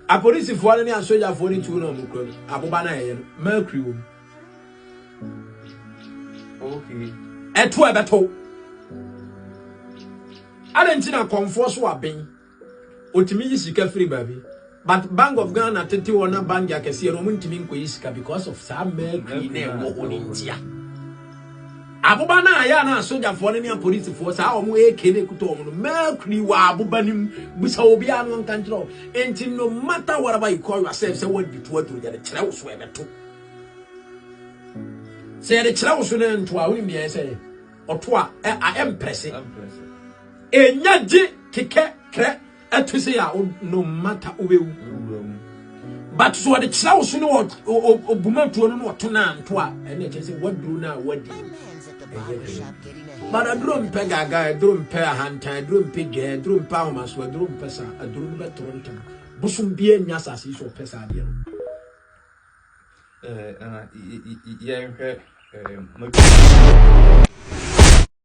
A police for any and soldier for 42 no mukro. Abubana Mercury. Okay. A 12 at all. I didn't think I come for swapping. Ultimately, you can free baby. But Bank of Ghana, 31 bank, I can see a Roman team because of some Mercury name or India. Abubana ayana soldier for any police force how we kene kuto Mercury wa abubanim busa obi anu nkanjiro enti no matter whatever you call yourself say what be to the chira so e beto say the chira so na nto a woni me say oto a empress enyaje keke kre etu say no matter obewu but so the chira so no obumatu no oto na nto a ene say what do na what do. But a drum pega, a drum pair hunter, a drum pig, a drum palmas, a drum pesa, a drum betrontum. Busum be nyasas is or pesadia. Yeah,